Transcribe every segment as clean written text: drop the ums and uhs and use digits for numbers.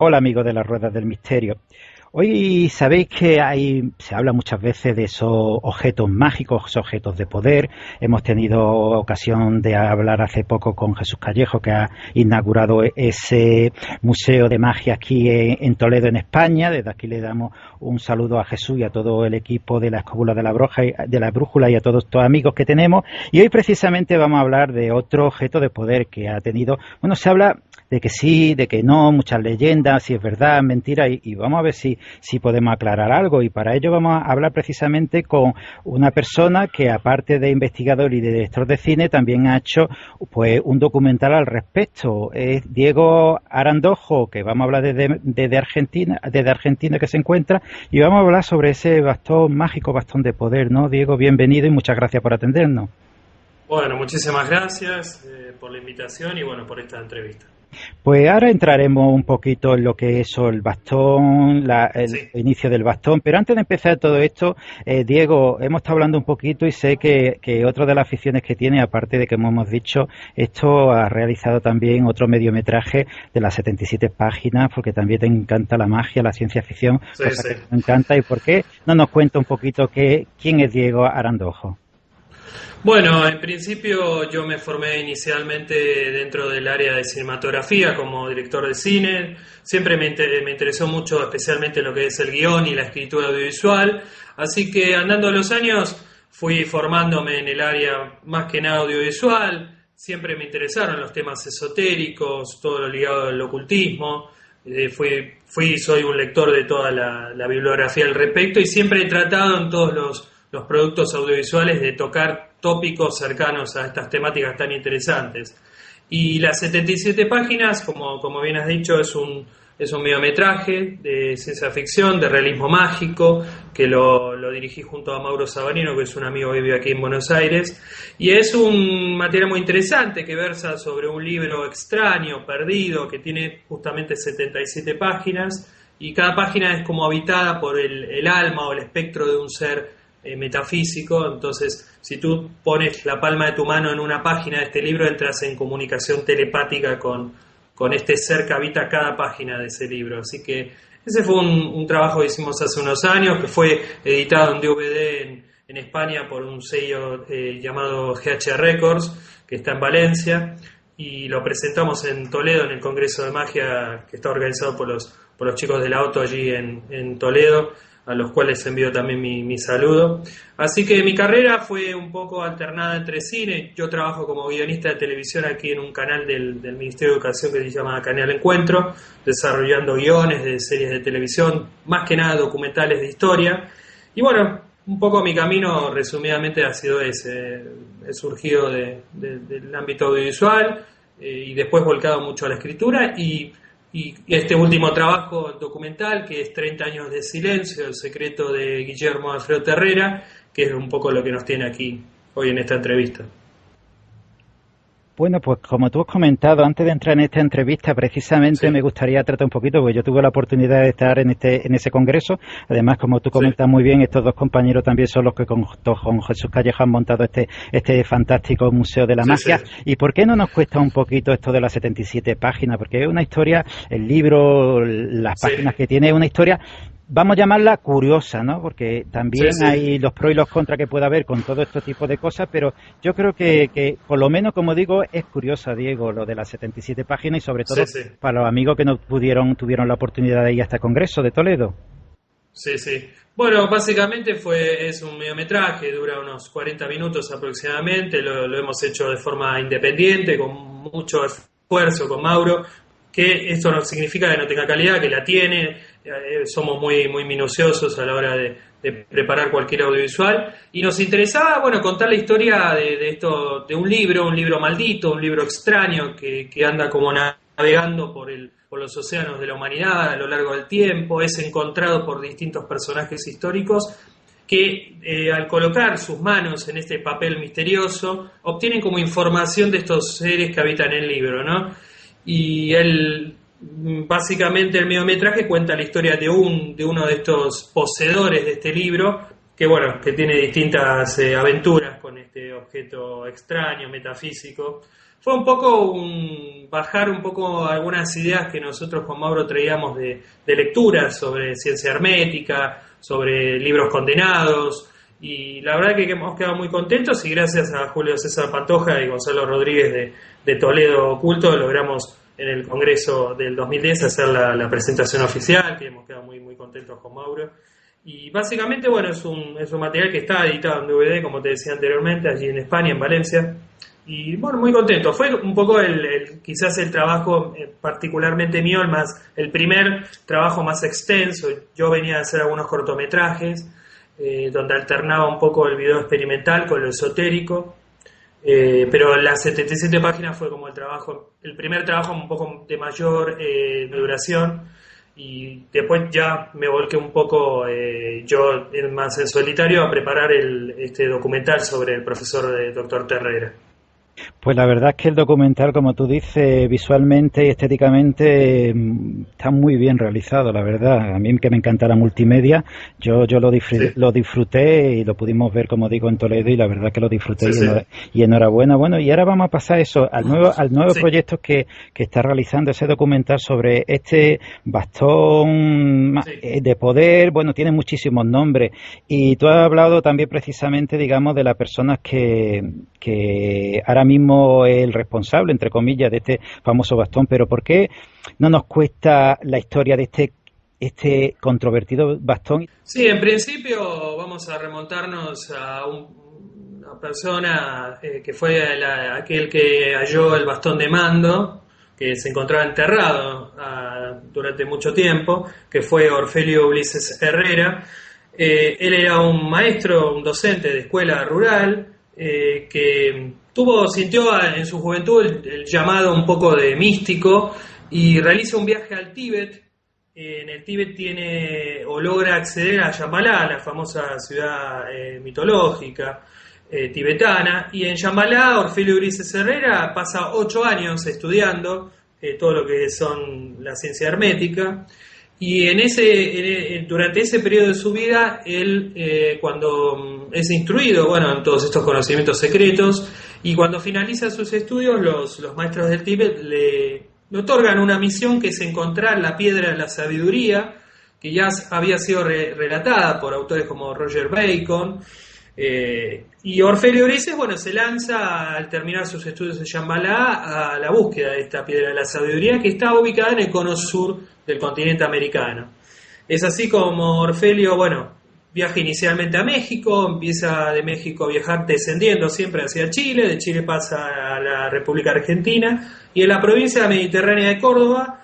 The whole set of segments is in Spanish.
Hola amigos de las Ruedas del Misterio. Hoy sabéis que se habla muchas veces de esos objetos mágicos, esos objetos de poder. Hemos tenido ocasión de hablar hace poco con Jesús Callejo, que ha inaugurado ese museo de magia aquí en Toledo, en España. Desde aquí le damos un saludo a Jesús y a todo el equipo de la Escóbula de la Brújula y a todos estos amigos que tenemos. Y hoy precisamente vamos a hablar de otro objeto de poder que ha tenido. Bueno, se habla de que sí, de que no, muchas leyendas, si es verdad, mentira, y vamos a ver si podemos aclarar algo. Y para ello vamos a hablar precisamente con una persona que, aparte de investigador y de director de cine, también ha hecho pues un documental al respecto. Es Diego Arandojo, que vamos a hablar desde Argentina que se encuentra, y vamos a hablar sobre ese bastón mágico, bastón de poder, ¿no? Diego, bienvenido y muchas gracias por atendernos. Bueno, muchísimas gracias por la invitación y bueno, por esta entrevista. Pues ahora entraremos un poquito en lo que es el bastón, el Sí, inicio del bastón, pero antes de empezar todo esto, Diego, hemos estado hablando un poquito y sé que otra de las aficiones que tiene, aparte de que como hemos dicho, esto ha realizado también otro mediometraje de las 77 páginas, porque también te encanta la magia, la ciencia ficción, sí, cosa sí. que me encanta. ¿Y por qué no nos cuenta un poquito quién es Diego Arandojo? Bueno, en principio yo me formé inicialmente dentro del área de cinematografía como director de cine. Siempre me interesó mucho, especialmente lo que es el guión y la escritura audiovisual. Así que andando los años fui formándome en el área más que nada audiovisual. Siempre me interesaron los temas esotéricos, todo lo ligado al ocultismo. Soy un lector de toda la bibliografía al respecto y siempre he tratado en todos los productos audiovisuales de tocar tópicos cercanos a estas temáticas tan interesantes. Y las 77 páginas, como bien has dicho, es un mediometraje de ciencia ficción, de realismo mágico, que lo dirigí junto a Mauro Sabanino, que es un amigo que vive aquí en Buenos Aires. Y es un material muy interesante que versa sobre un libro extraño, perdido, que tiene justamente 77 páginas, y cada página es como habitada por el alma o el espectro de un ser metafísico. Entonces, si tú pones la palma de tu mano en una página de este libro, entras en comunicación telepática con este ser que habita cada página de ese libro. Así que ese fue un trabajo que hicimos hace unos años, que fue editado en DVD en España por un sello llamado GH Records, que está en Valencia, y lo presentamos en Toledo en el Congreso de Magia, que está organizado por los chicos del auto allí en Toledo, a los cuales envío también mi saludo. Así que mi carrera fue un poco alternada entre cine. Yo trabajo como guionista de televisión aquí en un canal del Ministerio de Educación que se llama Canal Encuentro, desarrollando guiones de series de televisión, más que nada documentales de historia. Y bueno, un poco mi camino resumidamente ha sido ese. He surgido del ámbito audiovisual y después volcado mucho a la escritura y este último trabajo documental, que es 30 años de silencio, el secreto de Guillermo Alfredo Terrera, que es un poco lo que nos tiene aquí hoy en esta entrevista. Bueno, pues como tú has comentado, antes de entrar en esta entrevista, precisamente me Sí, gustaría tratar un poquito, porque yo tuve la oportunidad de estar en ese congreso. Además, como tú sí, comentas muy bien, estos dos compañeros también son los que con Jesús Callejo han montado este fantástico Museo de la sí, sí, Magia. ¿Y por qué no nos cuesta un poquito esto de las 77 páginas? Porque es una historia, el libro, las sí, páginas que tiene, es una historia, vamos a llamarla curiosa, ¿no? Porque sí, también sí, hay los pros y los contras que puede haber con todo este tipo de cosas, pero yo creo que por lo menos, como digo, es curiosa, Diego, lo de las 77 páginas y sobre sí, todo sí. para los amigos que no tuvieron la oportunidad de ir hasta el Congreso de Toledo. Sí, sí. Bueno, básicamente es un mediometraje, dura unos 40 minutos aproximadamente, lo hemos hecho de forma independiente, con mucho esfuerzo con Mauro, que esto no significa que no tenga calidad, que la tiene. Somos muy minuciosos a la hora de preparar cualquier audiovisual, y nos interesaba, bueno, contar la historia de esto, de un libro maldito, un libro extraño que anda como navegando por los océanos de la humanidad a lo largo del tiempo. Es encontrado por distintos personajes históricos que al colocar sus manos en este papel misterioso obtienen como información de estos seres que habitan el libro, ¿no? Y básicamente el mediometraje cuenta la historia de uno de estos poseedores de este libro, que bueno, que tiene distintas aventuras con este objeto extraño, metafísico. Fue un poco bajar un poco algunas ideas que nosotros con Mauro traíamos de lecturas sobre ciencia hermética, sobre libros condenados, y la verdad que hemos quedado muy contentos, y gracias a Julio César Pantoja y Gonzalo Rodríguez de Toledo Oculto logramos en el Congreso del 2010 hacer la presentación oficial, que hemos quedado muy, muy contentos con Mauro. Y básicamente, bueno, es un material que está editado en DVD, como te decía anteriormente, allí en España, en Valencia. Y bueno, muy contento. Fue un poco quizás el trabajo particularmente mío, el primer trabajo más extenso. Yo venía a hacer algunos cortometrajes, donde alternaba un poco el video experimental con lo esotérico. Pero las 77 páginas fue como el primer trabajo un poco de mayor duración, y después ya me volqué un poco yo más en solitario a preparar este documental sobre el profesor Dr. Terrera. Pues la verdad es que el documental, como tú dices, visualmente y estéticamente está muy bien realizado, la verdad. A mí que me encanta la multimedia, yo lo disfruté y lo pudimos ver, como digo, en Toledo, y la verdad que lo disfruté, y enhorabuena. Bueno, y ahora vamos a pasar al nuevo proyecto que está realizando, ese documental sobre este bastón de poder. Bueno, tiene muchísimos nombres, y tú has hablado también precisamente, digamos, de las personas que ahora mismo es el responsable, entre comillas, de este famoso bastón. Pero ¿por qué no nos cuesta la historia de este controvertido bastón? Sí, en principio vamos a remontarnos a una persona que fue aquel que halló el bastón de mando, que se encontraba enterrado durante mucho tiempo, que fue Orfelio Ulises Herrera. Él era un maestro, un docente de escuela rural, que sintió en su juventud el llamado un poco de místico, y realiza un viaje al Tíbet. En el Tíbet logra acceder a Shambhala, la famosa ciudad mitológica tibetana, y en Shambhala Orfelio Ulises Herrera pasa 8 años estudiando todo lo que son la ciencia hermética. Y durante ese periodo de su vida, él cuando es instruido, en todos estos conocimientos secretos, y cuando finaliza sus estudios, los maestros del Tíbet le otorgan una misión, que es encontrar la piedra de la sabiduría, que ya había sido relatada por autores como Roger Bacon. Y Orfelio Ulises, se lanza al terminar sus estudios en Shambhala a la búsqueda de esta piedra de la sabiduría, que está ubicada en el cono sur del continente americano. Es así como Orfelio, viaja inicialmente a México, empieza de México a viajar descendiendo siempre hacia Chile, de Chile pasa a la República Argentina, y en la provincia mediterránea de Córdoba,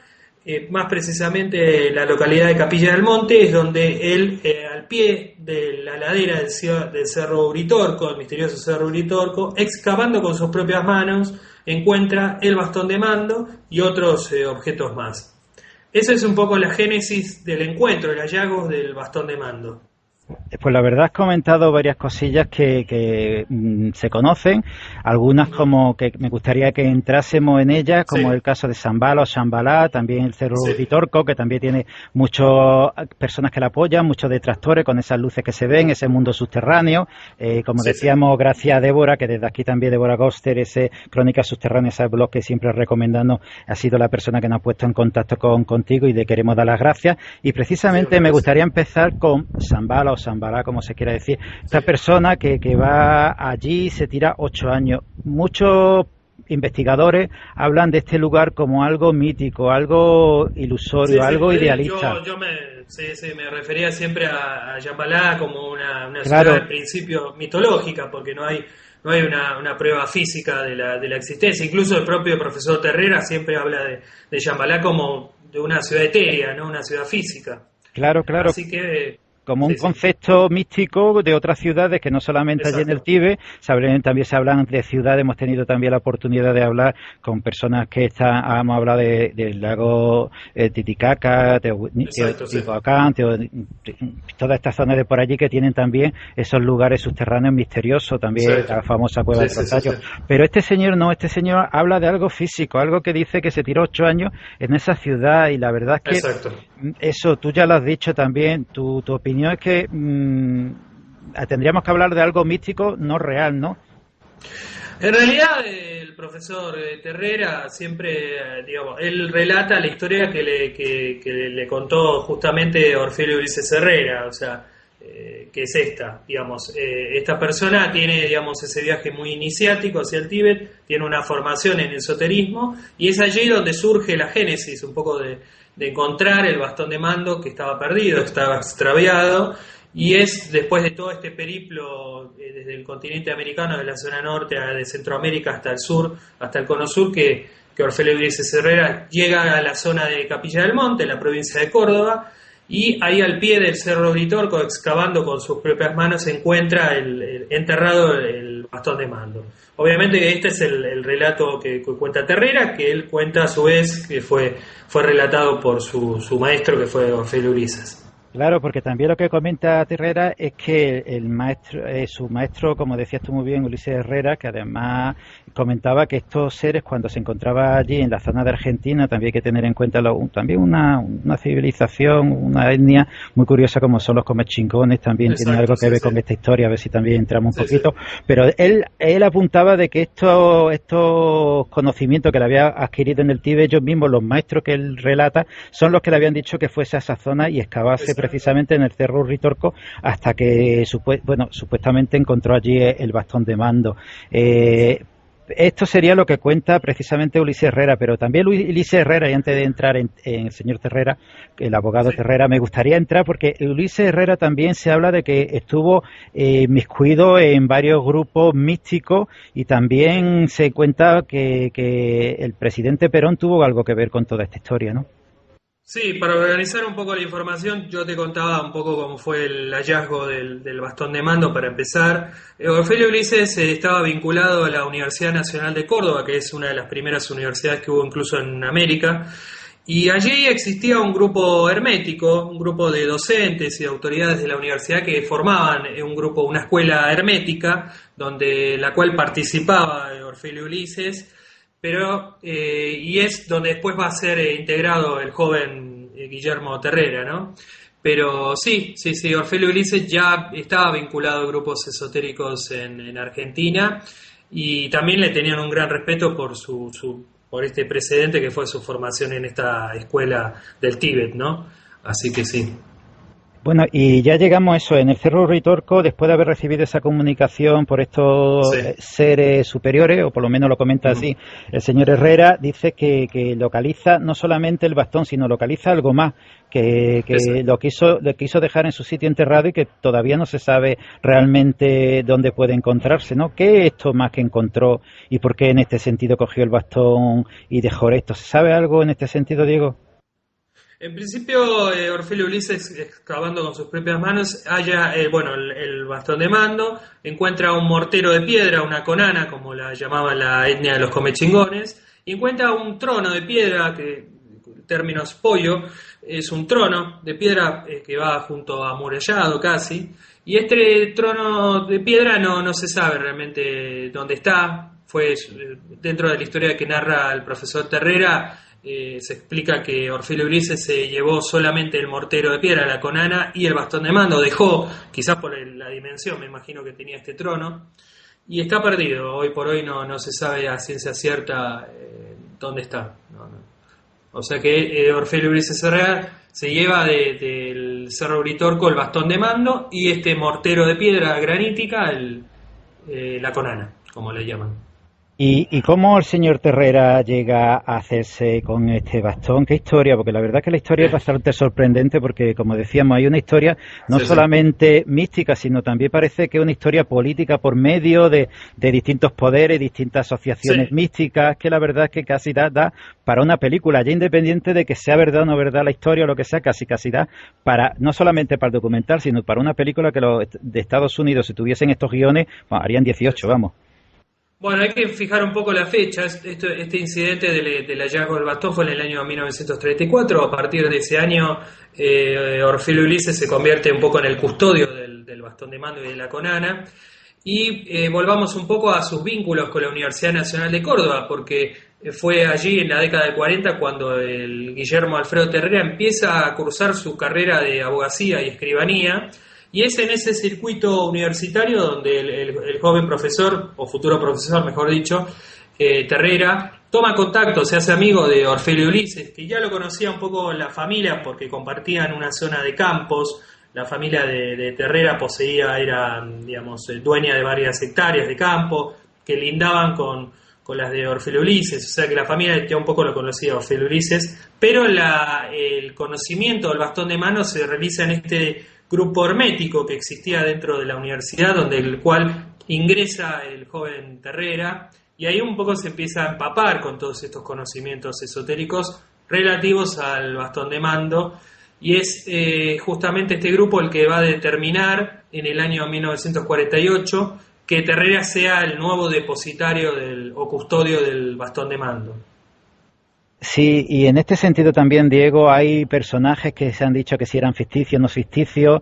más precisamente la localidad de Capilla del Monte, es donde él, al pie de la ladera del Cerro Uritorco, el misterioso Cerro Uritorco, excavando con sus propias manos, encuentra el bastón de mando y otros objetos más. Esa es un poco la génesis del encuentro, el hallazgo del bastón de mando. Pues la verdad has comentado varias cosillas que se conocen, algunas como que me gustaría que entrásemos en ellas, como el caso de Shambhala o Shambhala, también el Cerro Uritorco, que también tiene muchas personas que la apoyan, muchos detractores con esas luces que se ven, ese mundo subterráneo, como decíamos, gracias a Débora, que desde aquí también Débora Goster, ese Crónicas Subterráneas, ese blog que siempre recomendando, ha sido la persona que nos ha puesto en contacto contigo, y le queremos dar las gracias. Y precisamente me gustaría empezar con Shambhala o Shambhala, como se quiera decir, esta persona que va allí, se tira 8 años. Muchos investigadores hablan de este lugar como algo mítico, algo ilusorio, algo idealista. Yo me refería siempre a Shambhala como una ciudad en principio mitológica, porque no hay una prueba física de la existencia. Incluso el propio profesor Terrera siempre habla de Shambhala como de una ciudad etérea, no una ciudad física. Claro. Así que como un concepto místico de otras ciudades, que no solamente allí en el Tíbet, también se hablan de ciudades. Hemos tenido también la oportunidad de hablar con personas que hemos hablado del lago Titicaca, Teotihuacán, todas estas zonas de por allí, que tienen también esos lugares subterráneos misteriosos, también la famosa cueva del Rosario. Pero este señor habla de algo físico, algo que dice que se tiró 8 años en esa ciudad, y la verdad es que eso tú ya lo has dicho también, tu opinión es que tendríamos que hablar de algo místico, no real, ¿no? En realidad, el profesor Terrera siempre, digamos, él relata la historia que le contó justamente Orfeo Ulises Herrera, o sea, que es esta, digamos, esta persona tiene, digamos, ese viaje muy iniciático hacia el Tíbet, tiene una formación en esoterismo, y es allí donde surge la génesis, un poco de encontrar el bastón de mando que estaba perdido, estaba extraviado. Y es después de todo este periplo desde el continente americano, de la zona norte, de Centroamérica hasta el sur, hasta el cono sur, que Orfeo Ulises Herrera llega a la zona de Capilla del Monte, en la provincia de Córdoba, y ahí al pie del Cerro Uritorco, excavando con sus propias manos, se encuentra enterrado el bastón de mando. Obviamente este es el relato que cuenta Terrera, que él cuenta a su vez que fue relatado por su maestro, que fue Orfeo Ulises. Claro, porque también lo que comenta Herrera es que el maestro, su maestro, como decías tú muy bien, Ulises Herrera, que además comentaba que estos seres, cuando se encontraba allí en la zona de Argentina, también hay que tener en cuenta también una civilización, una etnia muy curiosa como son los comechingones, también. Exacto, tiene algo que ver con esta historia, a ver si también entramos un poquito. Sí. Pero él apuntaba de que estos conocimientos que le había adquirido en el Tíbet, ellos mismos, los maestros que él relata, son los que le habían dicho que fuese a esa zona y excavase precisamente en el Cerro Uritorco hasta que supuestamente encontró allí el bastón de mando. Esto sería lo que cuenta precisamente Ulises Herrera, pero también Ulises Herrera, y antes de entrar en el señor Terrera, el abogado Terrera, me gustaría entrar porque Ulises Herrera también se habla de que estuvo inmiscuido en varios grupos místicos y también se cuenta que el presidente Perón tuvo algo que ver con toda esta historia, ¿no? Sí, para organizar un poco la información, yo te contaba un poco cómo fue el hallazgo del bastón de mando para empezar. Orfeo Ulises estaba vinculado a la Universidad Nacional de Córdoba, que es una de las primeras universidades que hubo incluso en América, y allí existía un grupo hermético, un grupo de docentes y autoridades de la universidad que formaban una escuela hermética, donde la cual participaba Orfeo Ulises. Pero y es donde después va a ser integrado el joven Guillermo Terrera, ¿no? Pero sí, Orfeo Ulises ya estaba vinculado a grupos esotéricos en Argentina y también le tenían un gran respeto por por este precedente que fue su formación en esta escuela del Tíbet, ¿no? Así que sí. Bueno, y ya llegamos a eso, en el Cerro Uritorco, después de haber recibido esa comunicación por estos seres superiores, o por lo menos lo comenta así el señor Herrera, dice que localiza no solamente el bastón, sino localiza algo más, que lo quiso dejar en su sitio enterrado y que todavía no se sabe realmente dónde puede encontrarse, ¿no? ¿Qué es esto más que encontró y por qué en este sentido cogió el bastón y dejó esto? ¿Se sabe algo en este sentido, Diego? En principio, Orfeo Ulises, excavando con sus propias manos, halla el bastón de mando, encuentra un mortero de piedra, una conana, como la llamaba la etnia de los comechingones, y encuentra un trono de piedra, que en términos pollo, es un trono de piedra que va junto a amurallado casi, y este trono de piedra no se sabe realmente dónde está. Fue dentro de la historia que narra el profesor Terrera. Se explica que Orfeo Ulises se llevó solamente el mortero de piedra, la conana y el bastón de mando, dejó, quizás por la dimensión, me imagino que tenía este trono, y está perdido. Hoy por hoy no se sabe a ciencia cierta dónde está. No. O sea que Orfeo Ulises Herrera se lleva del Cerro Uritorco el bastón de mando y este mortero de piedra granítica, la conana, como le llaman. ¿Y cómo el señor Terrera llega a hacerse con este bastón? ¿Qué historia? Porque la verdad es que la historia es bastante sorprendente porque, como decíamos, hay una historia no solamente mística, sino también parece que es una historia política por medio de distintos poderes, distintas asociaciones místicas, que la verdad es que casi da para una película, ya independiente de que sea verdad o no verdad la historia o lo que sea, casi da para, no solamente para el documental, sino para una película que los de Estados Unidos, si tuviesen estos guiones, harían 18, vamos. Bueno, hay que fijar un poco la fecha. Este incidente del hallazgo del bastón fue en el año 1934. A partir de ese año, Orfeo Ulises se convierte un poco en el custodio del bastón de mando y de la conana. Y volvamos un poco a sus vínculos con la Universidad Nacional de Córdoba, porque fue allí en la década del 40 cuando el Guillermo Alfredo Terrera empieza a cursar su carrera de abogacía y escribanía. y es en ese circuito universitario donde el joven profesor, o futuro profesor, mejor dicho, Terrera, toma contacto, se hace amigo de Orfelio Ulises, que ya lo conocía un poco la familia porque compartían una zona de campos. La familia de Terrera era, digamos, dueña de varias hectáreas de campo que lindaban con las de Orfelio Ulises, o sea que la familia ya un poco lo conocía Orfelio Ulises, pero el conocimiento del bastón de mando se realiza en este grupo hermético que existía dentro de la universidad, donde el cual ingresa el joven Terrera, y ahí un poco se empieza a empapar con todos estos conocimientos esotéricos relativos al bastón de mando, y es justamente este grupo el que va a determinar en el año 1948 que Terrera sea el nuevo depositario o custodio del bastón de mando. Sí, y en este sentido también, Diego, hay personajes que se han dicho que si eran ficticios o no ficticios.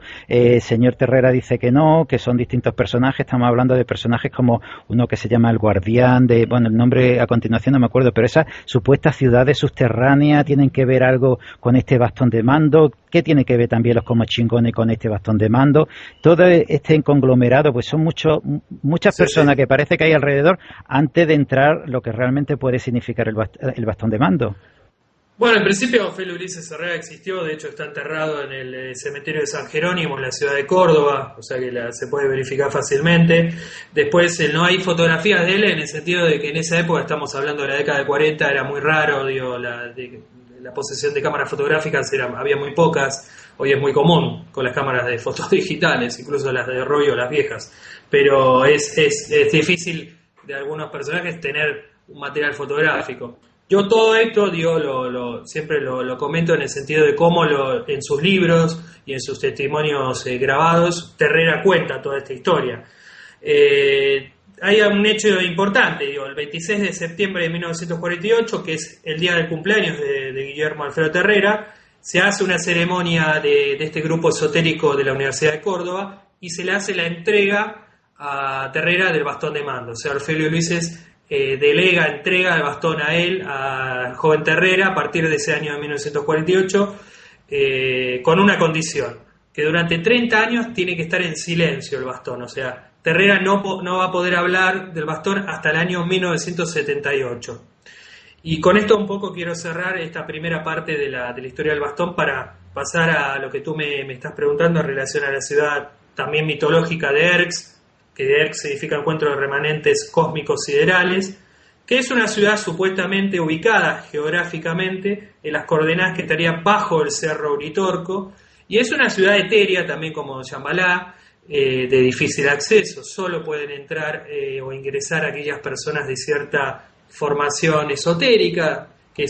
Señor Terrera dice que no, que son distintos personajes. Estamos hablando de personajes como uno que se llama el Guardián, bueno, el nombre a continuación no me acuerdo, pero esas supuestas ciudades subterráneas tienen que ver algo con este bastón de mando. ¿Qué tiene que ver también los como chingones con este bastón de mando? Todo este conglomerado, pues son muchas personas que parece que hay alrededor antes de entrar lo que realmente puede significar el bastón de mando. Bueno, en principio Orfelio Ulises Terrera existió, de hecho está enterrado en el cementerio de San Jerónimo, en la ciudad de Córdoba, o sea que se puede verificar fácilmente. Después no hay fotografías de él en el sentido de que en esa época, estamos hablando de la década de 40, era muy raro, la posesión de cámaras fotográficas había muy pocas, hoy es muy común con las cámaras de fotos digitales, incluso las de rollo, las viejas, pero es difícil de algunos personajes tener un material fotográfico. Yo todo esto siempre lo comento en el sentido de cómo en sus libros y en sus testimonios grabados, Terrera cuenta toda esta historia. Hay un hecho importante, el 26 de septiembre de 1948, que es el día del cumpleaños de Guillermo Alfredo Terrera, se hace una ceremonia de este grupo esotérico de la Universidad de Córdoba y se le hace la entrega a Terrera del bastón de mando. O sea, Orfelio Ulises entrega el bastón a él, al joven Terrera, a partir de ese año de 1948, con una condición, que durante 30 años tiene que estar en silencio el bastón, o sea, Terrera no va a poder hablar del bastón hasta el año 1978. Y con esto un poco quiero cerrar esta primera parte de la historia del bastón para pasar a lo que tú me estás preguntando en relación a la ciudad también mitológica de Erx, que de Erx significa encuentro de remanentes cósmicos siderales, que es una ciudad supuestamente ubicada geográficamente en las coordenadas que estaría bajo el Cerro Uritorco, y es una ciudad etérea también como Shambhala, de difícil acceso. Solo pueden entrar o ingresar aquellas personas de cierta formación esotérica, que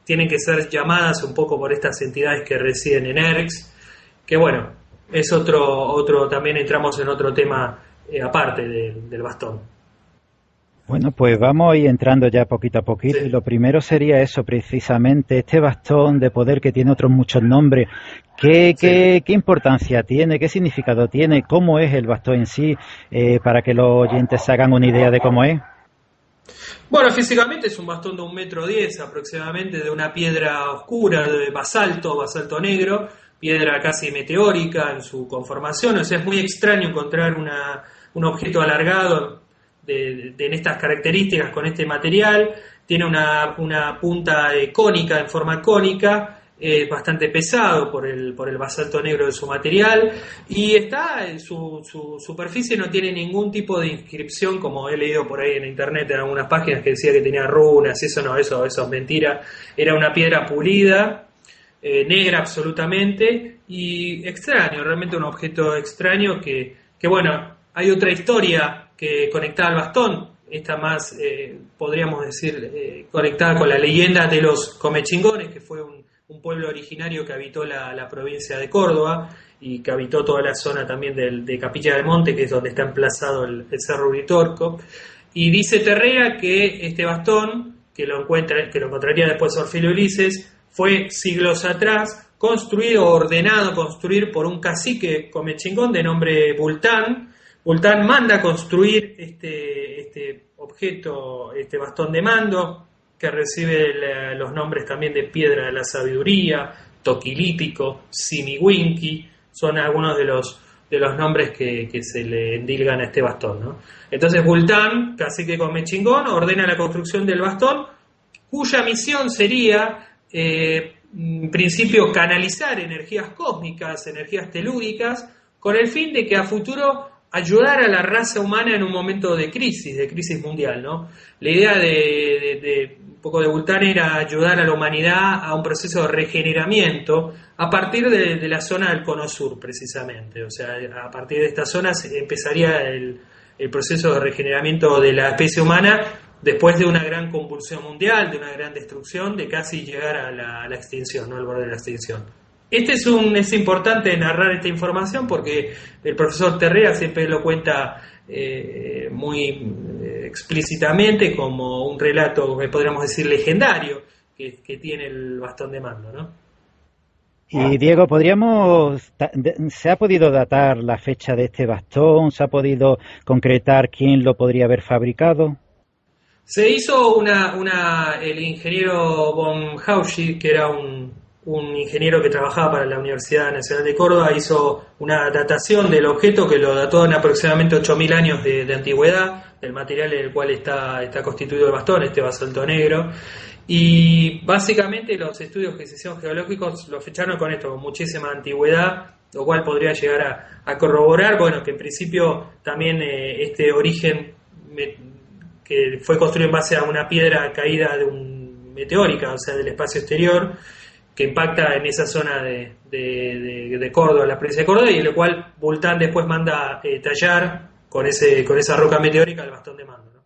tienen que ser llamadas un poco por estas entidades que residen en Erx, que bueno, es otro también entramos en otro tema aparte del bastón. Bueno, pues vamos a ir entrando ya poquito a poquito. Sí. Y lo primero sería eso, precisamente, este bastón de poder que tiene otros muchos nombres. ¿Qué importancia tiene? ¿Qué significado tiene? ¿Cómo es el bastón en sí? Para que los oyentes se hagan una idea de cómo es. Bueno, físicamente es un bastón de 1,10 metros aproximadamente, de una piedra oscura, de basalto negro, piedra casi meteórica en su conformación. O sea, es muy extraño encontrar un objeto alargado en estas características con este material. Tiene una punta cónica, en forma cónica, bastante pesado por el basalto negro de su material, y su superficie no tiene ningún tipo de inscripción, como he leído por ahí en internet en algunas páginas que decía que tenía runas, y eso es mentira. Era una piedra pulida, negra absolutamente, y extraño, realmente un objeto extraño que bueno, hay otra historia que conectada al bastón, esta más, podríamos decir, conectada con la leyenda de los comechingones, que fue un pueblo originario que habitó la provincia de Córdoba y que habitó toda la zona también de Capilla del Monte, que es donde está emplazado el Cerro Uritorco. Y dice Terrera que este bastón, que lo encontraría después Orfelio Ulises, fue siglos atrás ordenado construir por un cacique comechingón de nombre Bultán. Bultán manda construir este objeto, este bastón de mando, que recibe los nombres también de piedra de la sabiduría, toquilítico, simiwinki, son algunos de los nombres que se le endilgan a este bastón, ¿no? Entonces Vultán, cacique comechingón, ordena la construcción del bastón, cuya misión sería, en principio, canalizar energías cósmicas, energías telúricas, con el fin de que a futuro ayudar a la raza humana en un momento de crisis mundial, ¿no? La idea de un poco de Vultán era ayudar a la humanidad a un proceso de regeneramiento a partir de la zona del Cono Sur, precisamente. O sea, a partir de esta zona empezaría el proceso de regeneramiento de la especie humana después de una gran convulsión mundial, de una gran destrucción, de casi llegar a la extinción, ¿no? Al borde de la extinción. Es importante narrar esta información porque el profesor Terrea siempre lo cuenta muy explícitamente como un relato que podríamos decir legendario que tiene el bastón de mando, ¿no? Y Diego, ¿se ha podido datar la fecha de este bastón? ¿Se ha podido concretar quién lo podría haber fabricado? Se hizo el ingeniero von Hauschig, que era un ingeniero que trabajaba para la Universidad Nacional de Córdoba, hizo una datación del objeto que lo dató en aproximadamente 8.000 años de antigüedad, del material en el cual está constituido el bastón, este basalto negro. Y básicamente los estudios que se hicieron geológicos lo fecharon con esto, con muchísima antigüedad, lo cual podría llegar a corroborar, bueno, que en principio también este origen que fue construido en base a una piedra caída meteórica, o sea, del espacio exterior, que impacta en esa zona de Córdoba, la provincia de Córdoba, y en lo cual Vultán después manda tallar con esa roca meteórica el bastón de mando, ¿no?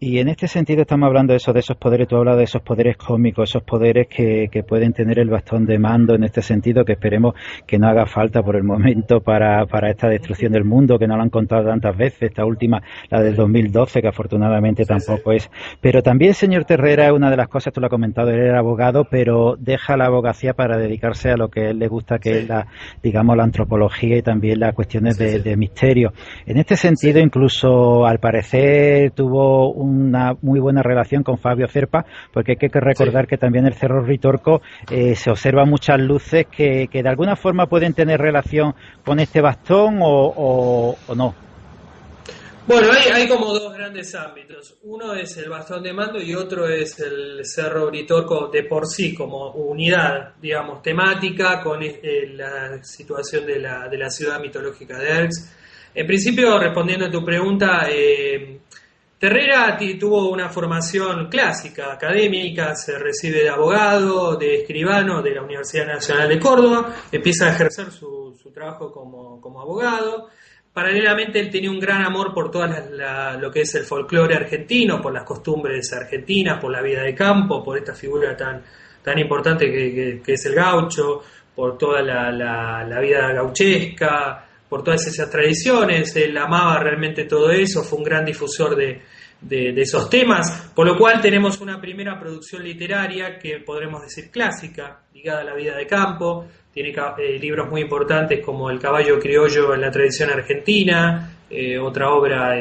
Y en este sentido estamos hablando de esos poderes, tú hablas de esos poderes cósmicos, esos poderes que pueden tener el bastón de mando, en este sentido que esperemos que no haga falta por el momento para esta destrucción del mundo, que no lo han contado tantas veces, esta última, la del 2012, que afortunadamente tampoco es. Pero también, señor Terrera, una de las cosas, tú lo has comentado, él era abogado, pero deja la abogacía para dedicarse a lo que a él le gusta, que es la antropología y también las cuestiones de misterio. En este sentido, incluso al parecer tuvo una muy buena relación con Fabio Cerpa, porque hay que recordar que también el Cerro Ritorco se observan muchas luces que de alguna forma pueden tener relación con este bastón o no. Bueno, hay como dos grandes ámbitos. Uno es el bastón de mando y otro es el Cerro Uritorco de por sí, como unidad, digamos, temática con la situación de la ciudad mitológica de Erx. En principio, respondiendo a tu pregunta, Terrera tuvo una formación clásica, académica, se recibe de abogado, de escribano de la Universidad Nacional de Córdoba, empieza a ejercer su trabajo como abogado. Paralelamente él tenía un gran amor por lo que es el folclore argentino, por las costumbres argentinas, por la vida de campo, por esta figura tan importante que es el gaucho, por toda la vida gauchesca, por todas esas tradiciones. Él amaba realmente todo eso, fue un gran difusor de esos temas, por lo cual tenemos una primera producción literaria que podremos decir clásica, ligada a la vida de campo. Tiene libros muy importantes como El caballo criollo en la tradición argentina, otra obra,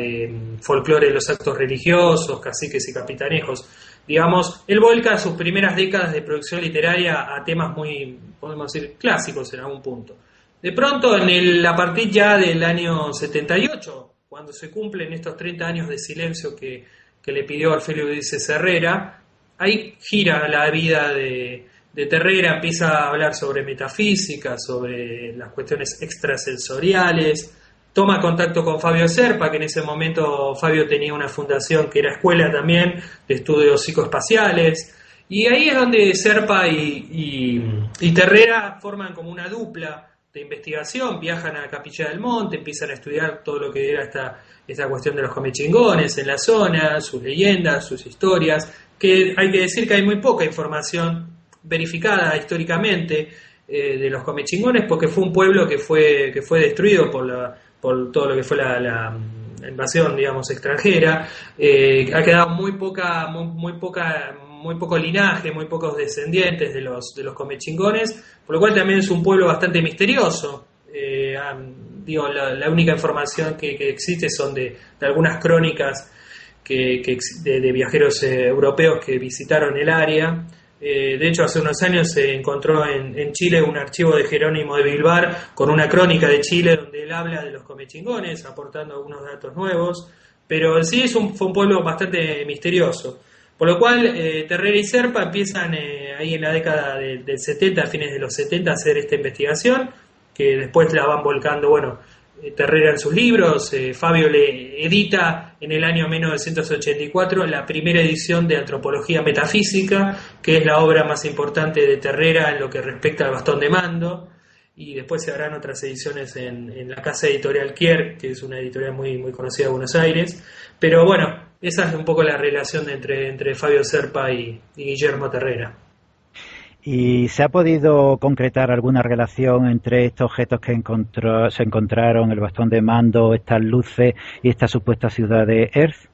Folclore de los actos religiosos, Caciques y capitanejos. Digamos, él volca sus primeras décadas de producción literaria a temas muy, podemos decir, clásicos en algún punto. De pronto, a partir ya del año 78, cuando se cumplen estos 30 años de silencio que le pidió Orfelio Ulises Herrera, ahí gira la vida de Terrera, empieza a hablar sobre metafísica, sobre las cuestiones extrasensoriales, toma contacto con Fabio Cerpa, que en ese momento Fabio tenía una fundación que era escuela también de estudios psicoespaciales, y ahí es donde Cerpa y Terrera forman como una dupla de investigación, viajan a Capilla del Monte, empiezan a estudiar todo lo que era esta cuestión de los comechingones en la zona, sus leyendas, sus historias, que hay que decir que hay muy poca información verificada históricamente de los comechingones, porque fue un pueblo que fue destruido por todo lo que fue la invasión, digamos, extranjera. Ha quedado muy poco linaje, muy pocos descendientes de los comechingones, por lo cual también es un pueblo bastante misterioso. La única información que existe son de algunas crónicas de viajeros europeos que visitaron el área, De hecho, hace unos años se encontró en Chile un archivo de Jerónimo de Bilbar con una crónica de Chile donde él habla de los comechingones, aportando algunos datos nuevos, pero en sí fue un pueblo bastante misterioso. Por lo cual, Terrera y Serpa empiezan ahí en la década del 70, a fines de los 70, a hacer esta investigación, que después la van volcando, Terrera en sus libros. Fabio le edita en el año 1984 la primera edición de Antropología Metafísica, que es la obra más importante de Terrera en lo que respecta al bastón de mando, y después se harán otras ediciones en la casa editorial Kier, que es una editorial muy, muy conocida de Buenos Aires. Pero bueno, esa es un poco la relación entre Fabio Serpa y Guillermo Terrera. ¿Y se ha podido concretar alguna relación entre estos objetos que se encontraron, el bastón de mando, estas luces y esta supuesta ciudad de Erz?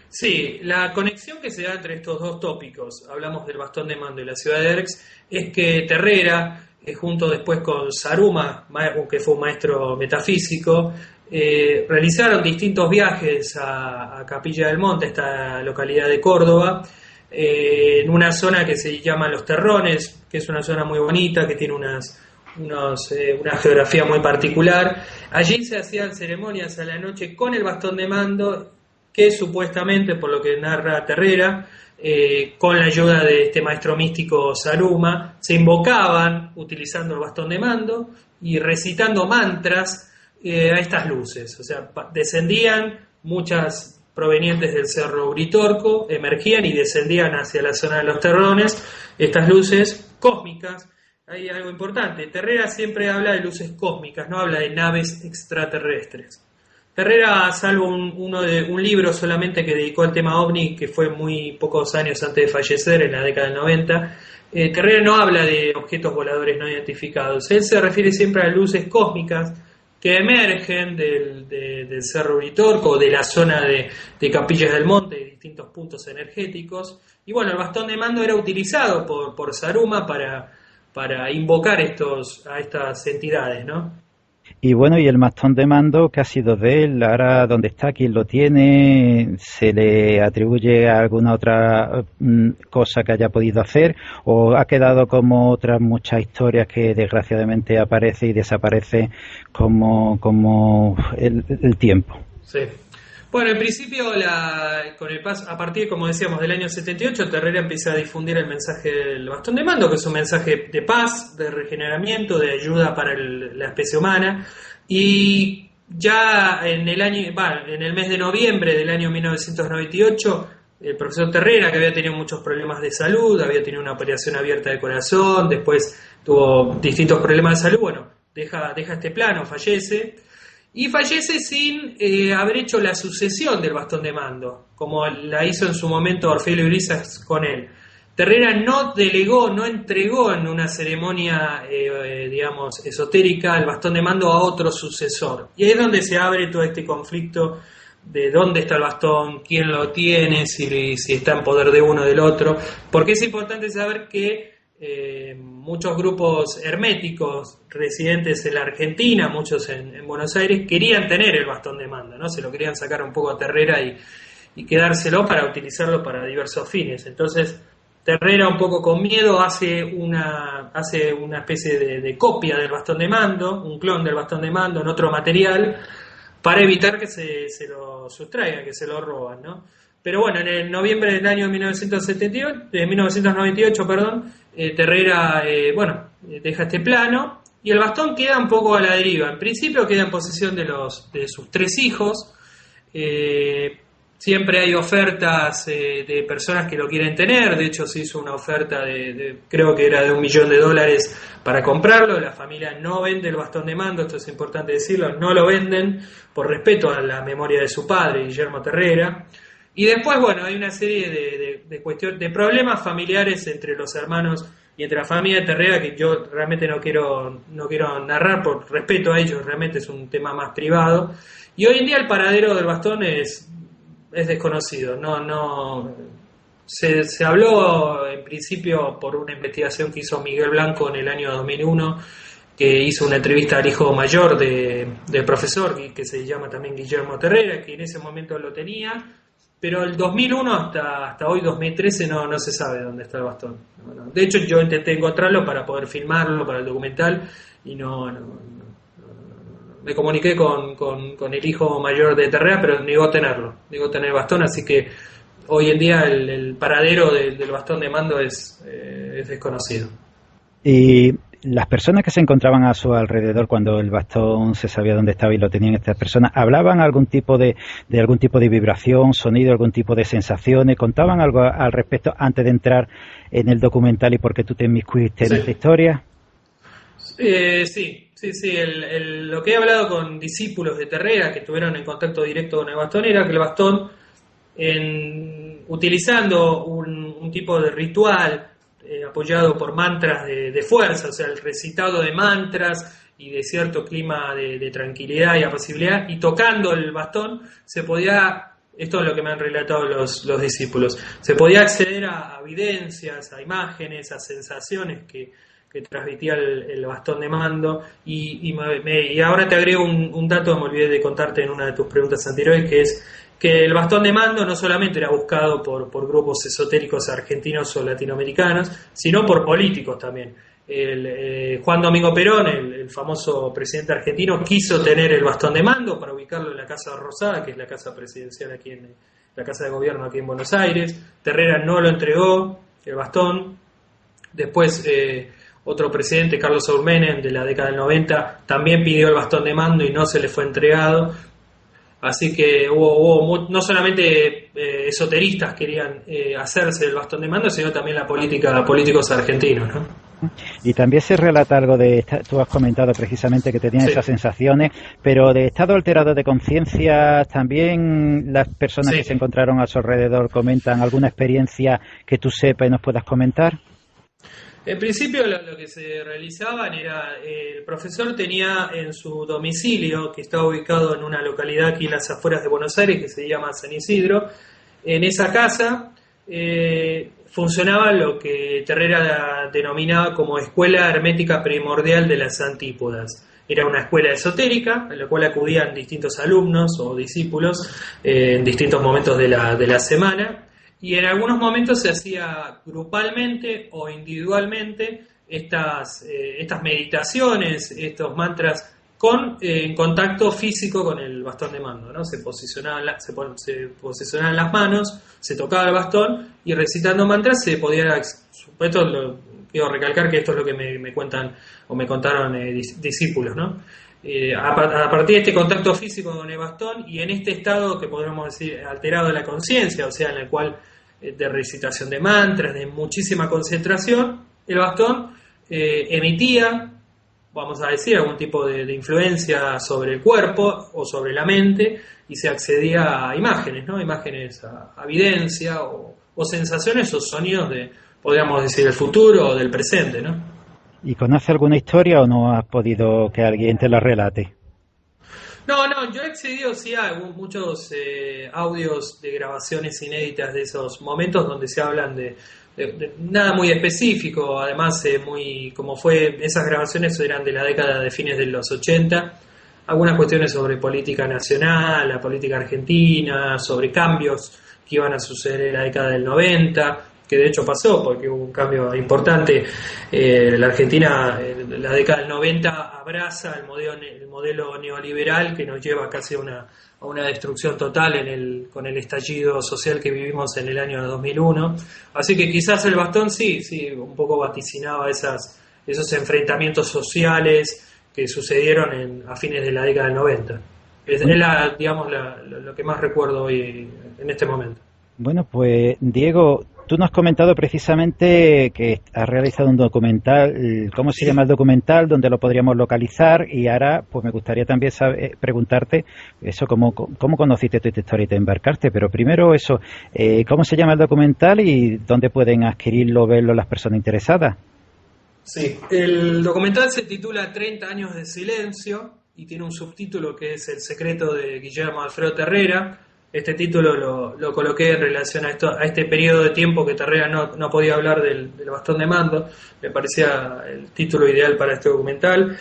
Sí, la conexión que se da entre estos dos tópicos, hablamos del bastón de mando y la ciudad de Erz, es que Terrera, junto después con Saruma, que fue un maestro metafísico, realizaron distintos viajes a Capilla del Monte, esta localidad de Córdoba, en una zona que se llama Los Terrones, que es una zona muy bonita, que tiene una geografía muy particular. Allí se hacían ceremonias a la noche con el bastón de mando, que supuestamente, por lo que narra Terrera, con la ayuda de este maestro místico Saruma, se invocaban utilizando el bastón de mando y recitando mantras a estas luces. O sea, descendían muchas provenientes del Cerro Uritorco, emergían y descendían hacia la zona de Los Terrones, estas luces cósmicas. Hay algo importante, Terrera siempre habla de luces cósmicas, no habla de naves extraterrestres. Terrera, salvo un libro solamente que dedicó al tema OVNI, que fue muy pocos años antes de fallecer, en la década del 90, Terrera no habla de objetos voladores no identificados. Él se refiere siempre a luces cósmicas que emergen del Cerro Uritorco, de la zona de Capillas del Monte, de distintos puntos energéticos. Y bueno, el bastón de mando era utilizado por Saruma para invocar a estas entidades, ¿no? Y bueno, y el bastón de mando, ¿qué ha sido de él? Ahora, ¿dónde está? ¿Quién lo tiene? ¿Se le atribuye a alguna otra cosa que haya podido hacer? ¿O ha quedado como otras muchas historias que desgraciadamente aparece y desaparece como el tiempo? Sí. Bueno, en principio, con el paso, a partir, como decíamos, del año 78, Terrera empieza a difundir el mensaje del bastón de mando, que es un mensaje de paz, de regeneramiento, de ayuda para la especie humana. Y ya en el mes de noviembre del año 1998, el profesor Terrera, que había tenido muchos problemas de salud, había tenido una operación abierta de corazón, después tuvo distintos problemas de salud, deja este plano, fallece. Y fallece sin haber hecho la sucesión del bastón de mando, como la hizo en su momento Orfeo Urizas con él. Terrera no delegó, no entregó en una ceremonia, esotérica, el bastón de mando a otro sucesor. Y ahí es donde se abre todo este conflicto de dónde está el bastón, quién lo tiene, si está en poder de uno o del otro. Porque es importante saber que muchos grupos herméticos residentes en la Argentina, muchos en Buenos Aires, querían tener el bastón de mando, ¿no? Se lo querían sacar un poco a Terrera y quedárselo para utilizarlo para diversos fines. Entonces Terrera, un poco con miedo, hace una especie de copia del bastón de mando, un clon del bastón de mando en otro material, para evitar que se lo sustraigan, que se lo roban, ¿no? Pero bueno, en el noviembre del año 1998, Terrera deja este plano y el bastón queda un poco a la deriva. En principio queda en posesión de sus 3 hijos. Siempre hay ofertas de personas que lo quieren tener. De hecho, se hizo una oferta creo que era de $1 millón para comprarlo. La familia no vende el bastón de mando, esto es importante decirlo, no lo venden por respeto a la memoria de su padre, Guillermo Terrera. Y después, hay una serie de problemas familiares entre los hermanos y entre la familia de Terrera que yo realmente no quiero narrar por respeto a ellos, realmente es un tema más privado. Y hoy en día el paradero del bastón es desconocido. Se habló en principio por una investigación que hizo Miguel Blanco en el año 2001, que hizo una entrevista al hijo mayor del profesor, que se llama también Guillermo Terrera, que en ese momento lo tenía. pero el 2001 hasta hoy, 2013, no se sabe dónde está el bastón. De hecho, yo intenté encontrarlo para poder filmarlo para el documental y me comuniqué con el hijo mayor de Terrea, pero negó tener el bastón, así que hoy en día el paradero del bastón de mando es desconocido. Y las personas que se encontraban a su alrededor cuando el bastón se sabía dónde estaba y lo tenían estas personas, ¿hablaban algún tipo de algún tipo de vibración, sonido, algún tipo de sensaciones? ¿Contaban algo al respecto antes de entrar en el documental y por qué tú te inmiscuiste en esta historia? Sí. Lo que he hablado con discípulos de Terrea que tuvieron en contacto directo con el bastón era que el bastón, utilizando un tipo de ritual apoyado por mantras de fuerza, o sea, el recitado de mantras y de cierto clima de tranquilidad y apacibilidad, y tocando el bastón se podía, esto es lo que me han relatado los discípulos, se podía acceder a evidencias, a imágenes, a sensaciones que transmitía el bastón de mando. Y ahora te agrego un dato que me olvidé de contarte en una de tus preguntas anteriores, que es que el bastón de mando no solamente era buscado por grupos esotéricos argentinos o latinoamericanos, sino por políticos también. Juan Domingo Perón, el famoso presidente argentino, quiso tener el bastón de mando para ubicarlo en la Casa Rosada, que es la casa presidencial aquí la Casa de Gobierno aquí en Buenos Aires. Terrera no lo entregó, el bastón. Después otro presidente, Carlos Saúl Menem, de la década del 90, también pidió el bastón de mando y no se le fue entregado. Así que hubo no solamente esoteristas querían hacerse el bastón de mando, sino también políticos argentinos, ¿no? Y también se relata algo tú has comentado precisamente que tenían esas sensaciones, pero de estado alterado de conciencia, también las personas que se encontraron a su alrededor comentan alguna experiencia que tú sepas y nos puedas comentar. En principio lo que se realizaban era, el profesor tenía en su domicilio, que estaba ubicado en una localidad aquí en las afueras de Buenos Aires, que se llama San Isidro, en esa casa funcionaba lo que Terrera denominaba como escuela hermética primordial de las antípodas. Era una escuela esotérica a la cual acudían distintos alumnos o discípulos en distintos momentos de la semana. Y en algunos momentos se hacía grupalmente o individualmente estas meditaciones, estos mantras en contacto físico con el bastón de mando, ¿no? Se posicionaban las manos, se tocaba el bastón y recitando mantras se podía, esto quiero recalcar que esto es lo que me cuentan o me contaron discípulos, ¿no? A partir de este contacto físico con el bastón y en este estado que podríamos decir alterado de la conciencia, o sea, en el cual de recitación de mantras, de muchísima concentración, el bastón emitía, vamos a decir, algún tipo de influencia sobre el cuerpo o sobre la mente y se accedía a imágenes, ¿no? Imágenes a evidencia o sensaciones o sonidos podríamos decir, del futuro o del presente, ¿no? ¿Y conoce alguna historia o no has podido que alguien te la relate? No, yo he accedido sí a muchos audios de grabaciones inéditas de esos momentos donde se hablan de nada muy específico, además esas grabaciones eran de la década de fines de los 80, algunas cuestiones sobre política nacional, la política argentina, sobre cambios que iban a suceder en la década del 90, que de hecho pasó porque hubo un cambio importante. La Argentina en la década del 90 abraza el modelo neoliberal que nos lleva casi a una destrucción total con el estallido social que vivimos en el año 2001. Así que quizás el bastón sí, un poco vaticinaba esos enfrentamientos sociales que sucedieron a fines de la década del 90. Es lo que más recuerdo hoy en este momento. Bueno, pues Diego, tú nos has comentado precisamente que has realizado un documental. ¿Cómo se llama el documental? ¿Dónde lo podríamos localizar? Y ahora, pues me gustaría también preguntarte eso, ¿cómo conociste tu historia y te embarcaste? Pero primero eso, ¿cómo se llama el documental y dónde pueden adquirirlo, verlo las personas interesadas? Sí, el documental se titula 30 años de silencio y tiene un subtítulo que es El secreto de Guillermo Alfredo Terrera. Este título lo coloqué en relación a este periodo de tiempo que Terrera no podía hablar del bastón de mando. Me parecía el título ideal para este documental.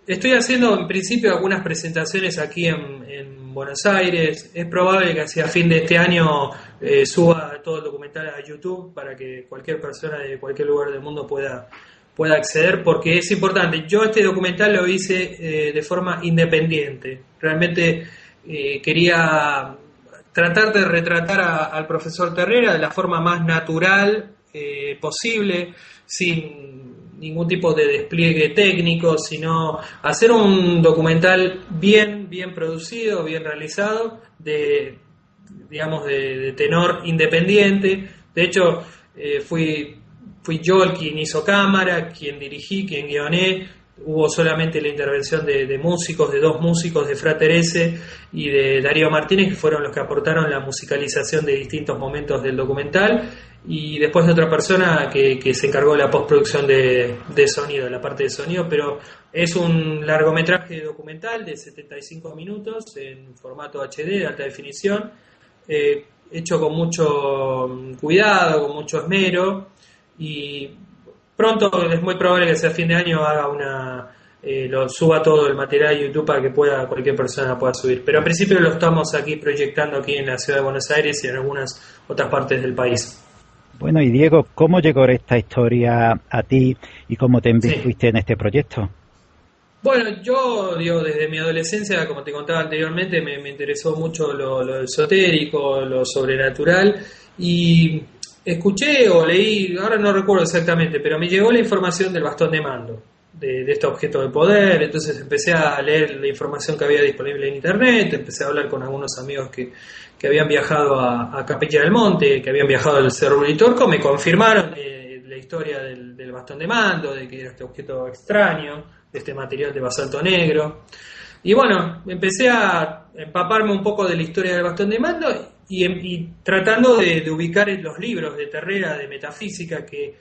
Estoy haciendo en principio algunas presentaciones aquí en Buenos Aires. Es probable que hacia fin de este año suba todo el documental a YouTube para que cualquier persona de cualquier lugar del mundo pueda acceder, porque es importante. Yo este documental lo hice de forma independiente. Realmente quería tratar de retratar al profesor Terrera de la forma más natural posible, sin ningún tipo de despliegue técnico, sino hacer un documental bien producido, bien realizado, de tenor independiente. De hecho, fui yo el quien hizo cámara, quien dirigí, quien guioné. Hubo solamente la intervención de músicos, de 2 músicos, de Fra Terese y de Darío Martínez, que fueron los que aportaron la musicalización de distintos momentos del documental, y después de otra persona que se encargó de la postproducción de sonido, de la parte de sonido. Pero es un largometraje documental de 75 minutos en formato HD de alta definición, hecho con mucho cuidado, con mucho esmero, y pronto es muy probable que sea fin de año haga lo suba todo el material a YouTube para que cualquier persona pueda subir. Pero en principio lo estamos aquí proyectando aquí en la ciudad de Buenos Aires y en algunas otras partes del país. Bueno, y Diego, ¿cómo llegó esta historia a ti y cómo te fuiste en este proyecto? Bueno, yo desde mi adolescencia, como te contaba anteriormente, me interesó mucho lo esotérico, lo sobrenatural, y escuché o leí, ahora no recuerdo exactamente, pero me llegó la información del bastón de mando, de este objeto de poder. Entonces empecé a leer la información que había disponible en internet, empecé a hablar con algunos amigos que habían viajado a Capilla del Monte, que habían viajado al Cerro Uritorco. Me confirmaron la historia del bastón de mando, de que era este objeto extraño, de este material de basalto negro. Y bueno, empecé a empaparme un poco de la historia del bastón de mando y tratando de ubicar en los libros de Terrera, de metafísica, que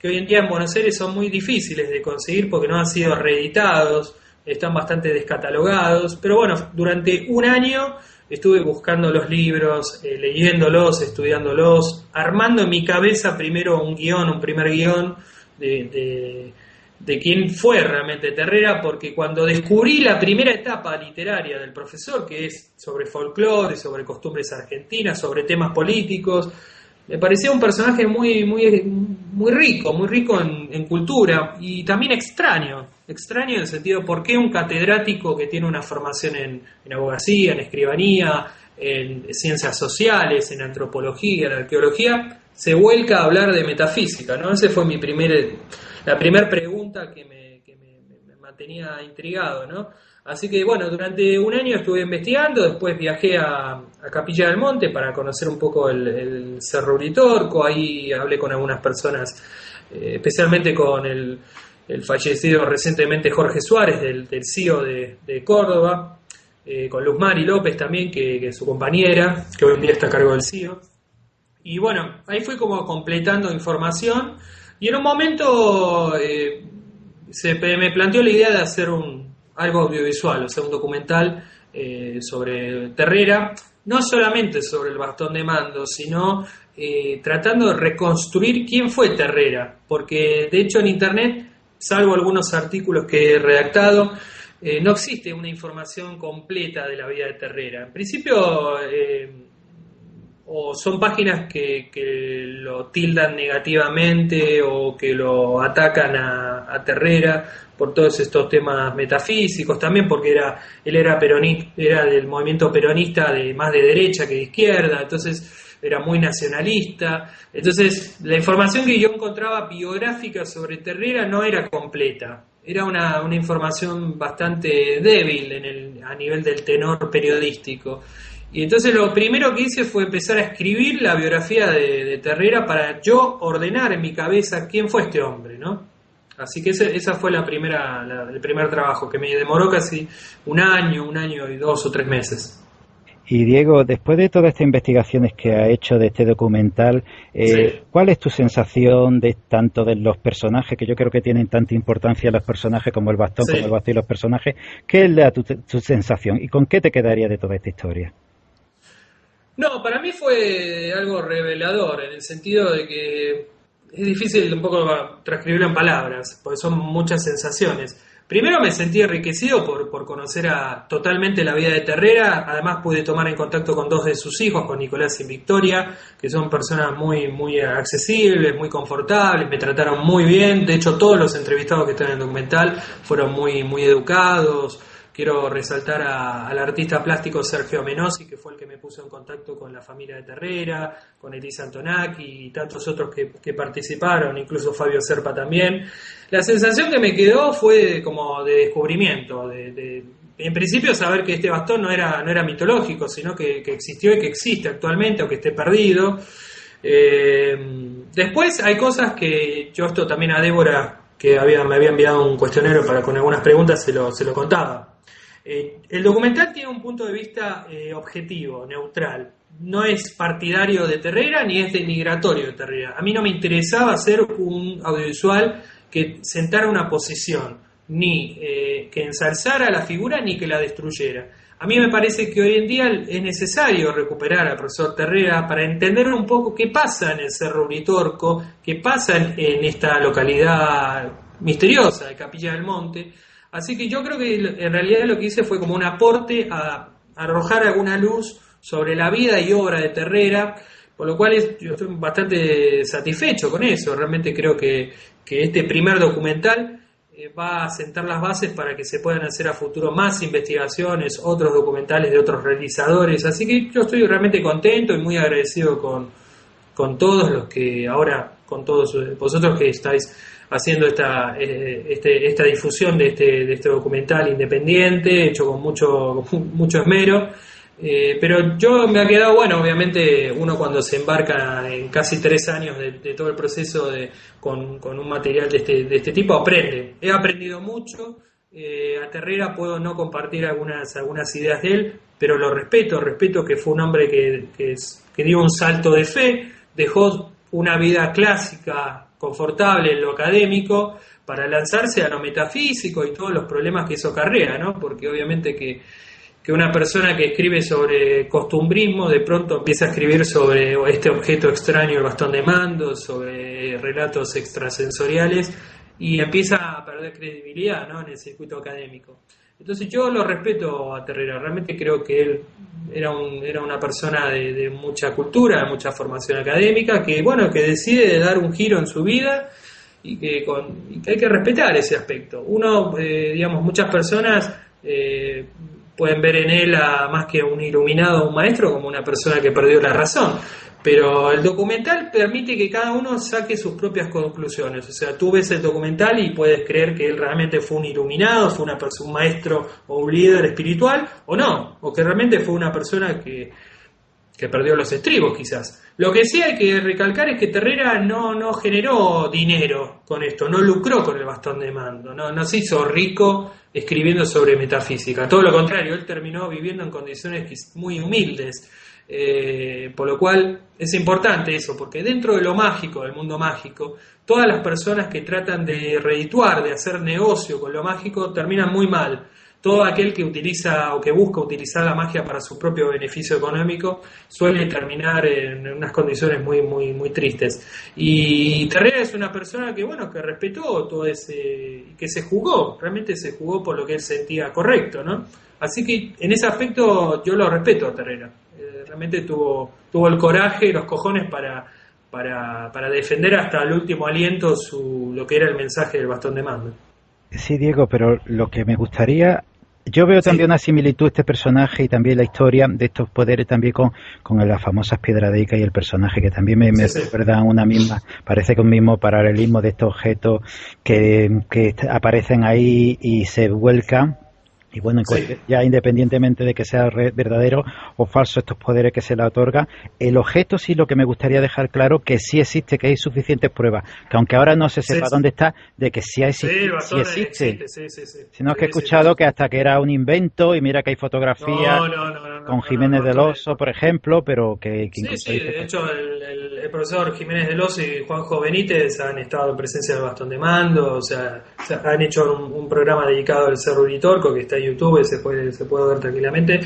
hoy en día en Buenos Aires son muy difíciles de conseguir porque no han sido reeditados, están bastante descatalogados. Pero bueno, durante un año estuve buscando los libros, leyéndolos, estudiándolos, armando en mi cabeza primero un primer guión de quién fue realmente Terrera, porque cuando descubrí la primera etapa literaria del profesor, que es sobre folclore, sobre costumbres argentinas, sobre temas políticos, me parecía un personaje muy rico en cultura, y también extraño en el sentido, ¿por qué un catedrático que tiene una formación en abogacía, en escribanía, en ciencias sociales, en antropología, en arqueología, se vuelca a hablar de metafísica, ¿no? Ese fue la primera pregunta que me mantenía intrigado, ¿no? Así que bueno, durante un año estuve investigando, después viajé a Capilla del Monte para conocer un poco el Cerro Uritorco. Ahí hablé con algunas personas, especialmente con el fallecido recientemente Jorge Suárez, del CIO de Córdoba, con Luz Mari López también, que es su compañera, que hoy en día está a cargo del CIO. Y bueno, ahí fui como completando información, y en un momento me planteó la idea de hacer algo audiovisual, o sea, un documental sobre Terrera, no solamente sobre el bastón de mando, sino tratando de reconstruir quién fue Terrera, porque de hecho en internet, salvo algunos artículos que he redactado, no existe una información completa de la vida de Terrera. En principio, o son páginas que lo tildan negativamente o que lo atacan a Terrera por todos estos temas metafísicos, también porque él era peronista, era del movimiento peronista más de derecha que de izquierda, entonces era muy nacionalista. Entonces la información que yo encontraba biográfica sobre Terrera no era completa, era una información bastante débil a nivel del tenor periodístico. Y entonces lo primero que hice fue empezar a escribir la biografía de Terrera para yo ordenar en mi cabeza quién fue este hombre, ¿no? Así que esa fue el primer trabajo, que me demoró casi un año y 2 o 3 meses. Y Diego, después de todas estas investigaciones que ha hecho de este documental, Sí. ¿cuál es tu sensación tanto de los personajes, que yo creo que tienen tanta importancia los personajes como el bastón, Sí. como el bastón y los personajes? ¿Qué es tu sensación y con qué te quedaría de toda esta historia? No, para mí fue algo revelador, en el sentido de que es difícil un poco transcribirlo en palabras, porque son muchas sensaciones. Primero me sentí enriquecido por conocer totalmente la vida de Terrera. Además pude tomar en contacto con 2 de sus hijos, con Nicolás y Victoria, que son personas muy, muy accesibles, muy confortables, me trataron muy bien. De hecho, todos los entrevistados que están en el documental fueron muy, muy educados. Quiero resaltar al artista plástico Sergio Menossi, que fue el que me puso en contacto con la familia de Terrera, con Elisa Antonacchi y tantos otros que participaron, incluso Fabio Serpa también. La sensación que me quedó fue como de descubrimiento, en principio saber que este bastón no era mitológico, sino que existió y que existe actualmente, o que esté perdido. Después hay cosas que yo, esto también a Débora, que me había enviado un cuestionario con algunas preguntas, se lo contaba. El documental tiene un punto de vista objetivo, neutral. No es partidario de Terrera ni es denigratorio de Terrera. A mí no me interesaba hacer un audiovisual que sentara una posición, ni que ensalzara la figura ni que la destruyera. A mí me parece que hoy en día es necesario recuperar al profesor Terrera para entender un poco qué pasa en el Cerro Uritorco, qué pasa en esta localidad misteriosa de Capilla del Monte. Así que yo creo que en realidad lo que hice fue como un aporte a arrojar alguna luz sobre la vida y obra de Terrera, por lo cual yo estoy bastante satisfecho con eso. Realmente creo que este primer documental va a sentar las bases para que se puedan hacer a futuro más investigaciones, otros documentales de otros realizadores. Así que yo estoy realmente contento y muy agradecido con todos los que ahora, con todos vosotros que estáis haciendo esta difusión de este documental independiente, hecho con mucho esmero. Pero yo me ha quedado, bueno, obviamente uno cuando se embarca en casi 3 años de todo el proceso con un material de este tipo, aprende. He aprendido mucho. A Terrera puedo no compartir algunas ideas de él, pero lo respeto que fue un hombre que dio un salto de fe, dejó una vida clásica, confortable en lo académico, para lanzarse a lo metafísico y todos los problemas que eso acarrea, ¿no? Porque obviamente que una persona que escribe sobre costumbrismo de pronto empieza a escribir sobre este objeto extraño, el bastón de mando, sobre relatos extrasensoriales, y empieza a perder credibilidad, ¿no?, en el circuito académico. Entonces yo lo respeto a Terrera, realmente creo que él era una persona de mucha cultura, de mucha formación académica, que decide dar un giro en su vida y que hay que respetar ese aspecto. Muchas personas pueden ver en él más que un iluminado, un maestro, como una persona que perdió la razón. Pero el documental permite que cada uno saque sus propias conclusiones. O sea, tú ves el documental y puedes creer que él realmente fue un iluminado, fue un maestro o un líder espiritual, o no, o que realmente fue una persona que perdió los estribos, quizás. Lo que sí hay que recalcar es que Terrera no generó dinero con esto, no lucró con el bastón de mando, no se hizo rico escribiendo sobre metafísica. Todo lo contrario, él terminó viviendo en condiciones muy humildes. Por lo cual es importante eso, porque dentro de lo mágico, del mundo mágico, todas las personas que tratan de redituar, de hacer negocio con lo mágico, terminan muy mal. Todo aquel que utiliza o que busca utilizar la magia para su propio beneficio económico suele terminar en unas condiciones muy, muy, muy tristes. Y Terrera es una persona que respetó todo que se jugó, realmente se jugó por lo que él sentía correcto, ¿no? Así que en ese aspecto yo lo respeto a Terrera. Realmente tuvo el coraje y los cojones para defender hasta el último aliento lo que era el mensaje del bastón de mando. Sí, Diego, pero lo que me gustaría, yo veo también una similitud este personaje y también la historia de estos poderes también con las famosas piedras de Ica y el personaje, que también me recuerdan una misma, parece que un mismo paralelismo de estos objetos que aparecen ahí y se vuelcan. Y ya independientemente de que sea verdadero o falso estos poderes que se le otorgan, el objeto sí, lo que me gustaría dejar claro, que sí existe, que hay suficientes pruebas, que aunque ahora no se sepa dónde está, de que sí existe. Sino que he escuchado que hasta que era un invento, y mira que hay fotografías con Jiménez del Oso, por ejemplo, pero que de hecho el profesor Jiménez del Oso y Juanjo Benítez han estado en presencia del bastón de mando, o sea han hecho un programa dedicado al Cerro Uritorco que está en YouTube, se puede ver tranquilamente.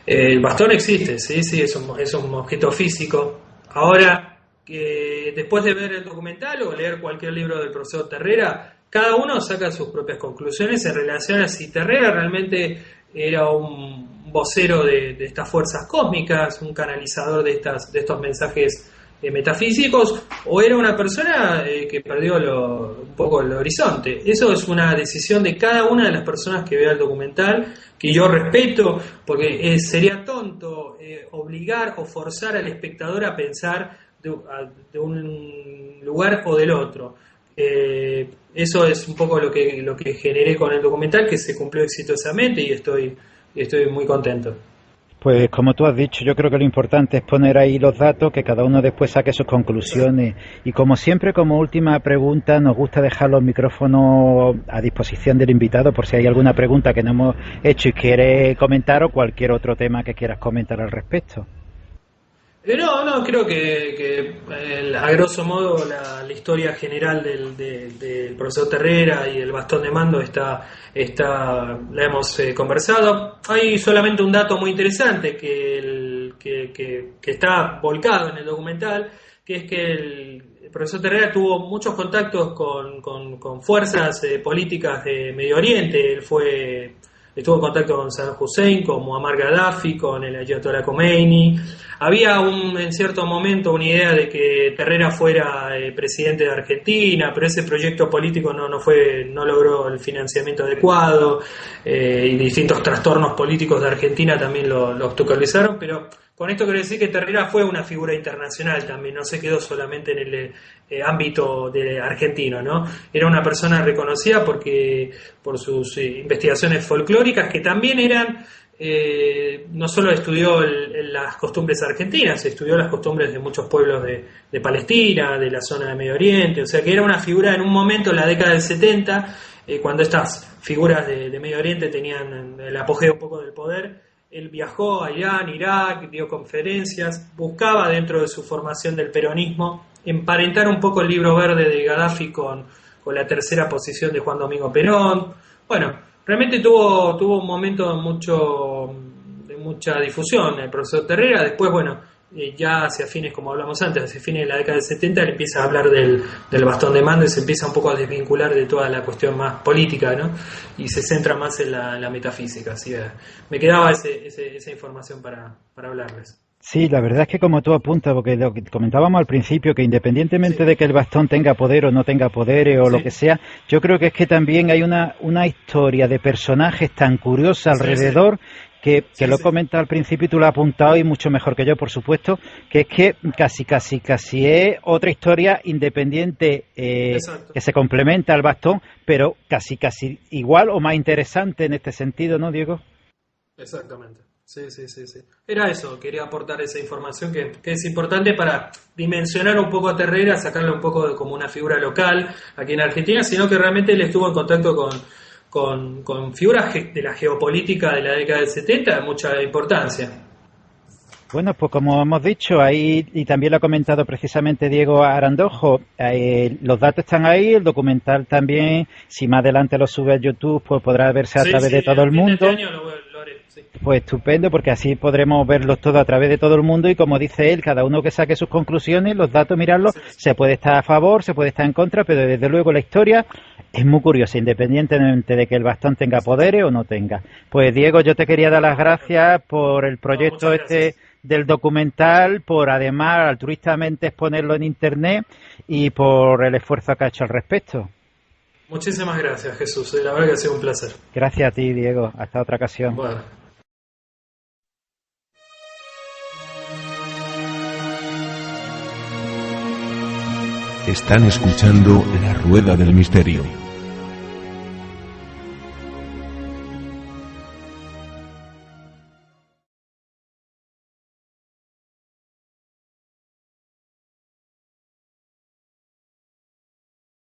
El bastón existe, sí, es un objeto físico. Ahora, después de ver el documental o leer cualquier libro del profesor Terrera, cada uno saca sus propias conclusiones en relación a si Terrera realmente era un vocero de estas fuerzas cósmicas, un canalizador de estos mensajes metafísicos, o era una persona que perdió un poco el horizonte. Eso es una decisión de cada una de las personas que vea el documental, que yo respeto, porque sería tonto obligar o forzar al espectador a pensar de un lugar o del otro. Eso es un poco lo que generé con el documental, que se cumplió exitosamente y estoy muy contento. Pues como tú has dicho, yo creo que lo importante es poner ahí los datos, que cada uno después saque sus conclusiones. Y como siempre, como última pregunta, nos gusta dejar los micrófonos a disposición del invitado por si hay alguna pregunta que no hemos hecho y quiere comentar, o cualquier otro tema que quieras comentar al respecto. No, creo que a grosso modo la historia general del profesor Terrera y el bastón de mando la hemos conversado. Hay solamente un dato muy interesante que está volcado en el documental, que es que el profesor Terrera tuvo muchos contactos con fuerzas políticas de Medio Oriente. Él estuvo en contacto con Saddam Hussein, con Muammar Gaddafi, con el Ayatollah Khomeini. Había en cierto momento una idea de que Terrera fuera presidente de Argentina, pero ese proyecto político no logró el financiamiento adecuado, y distintos trastornos políticos de Argentina también lo obstaculizaron, pero con esto quiero decir que Terrera fue una figura internacional también, no se quedó solamente en el ámbito de argentino, ¿no? Era una persona reconocida por sus investigaciones folclóricas, que también eran, no solo estudió las costumbres argentinas, estudió las costumbres de muchos pueblos de Palestina, de la zona de Medio Oriente, o sea que era una figura en un momento, en la década del 70, cuando estas figuras de Medio Oriente tenían el apogeo un poco del poder. Él viajó a Irán, Irak, dio conferencias, buscaba dentro de su formación del peronismo emparentar un poco el libro verde de Gaddafi con la tercera posición de Juan Domingo Perón. Bueno, realmente tuvo un momento de mucha difusión el profesor Terrera. Después, bueno, ya hacia fines, como hablamos antes, hacia fines de la década del 70, él empieza a hablar del bastón de mando y se empieza un poco a desvincular de toda la cuestión más política, ¿no? Y se centra más en la metafísica. Así que me quedaba esa información para hablarles. Sí, la verdad es que como tú apuntas, porque lo que comentábamos al principio, que independientemente de que el bastón tenga poder o no tenga poderes o lo que sea, yo creo que es que también hay una historia de personajes tan curiosa alrededor, que lo he comentado al principio y tú lo has apuntado, y mucho mejor que yo, por supuesto, que es que casi es otra historia independiente, que se complementa al bastón, pero casi igual o más interesante en este sentido, ¿no, Diego? Exactamente. Sí. Era eso, quería aportar esa información que es importante para dimensionar un poco a Terrera, sacarle un poco como una figura local aquí en Argentina, sino que realmente él estuvo en contacto con figuras de la geopolítica de la década del 70 de mucha importancia. Bueno, pues como hemos dicho, ahí, y también lo ha comentado precisamente Diego Arandojo, los datos están ahí, el documental también, si más adelante lo sube a YouTube, pues podrá verse a través de todo el mundo. Lo haré, sí. Pues estupendo, porque así podremos verlos todos a través de todo el mundo, y como dice él, cada uno que saque sus conclusiones, los datos, mirarlos, se puede estar a favor, se puede estar en contra, pero desde luego la historia es muy curiosa, independientemente de que el bastón tenga poderes o no tenga. Pues Diego, yo te quería dar las gracias por el proyecto del documental, por además altruistamente exponerlo en internet y por el esfuerzo que ha hecho al respecto. Muchísimas gracias, Jesús, la verdad que ha sido un placer. Gracias a ti, Diego, hasta otra ocasión. Bueno. Están escuchando La Rueda del Misterio.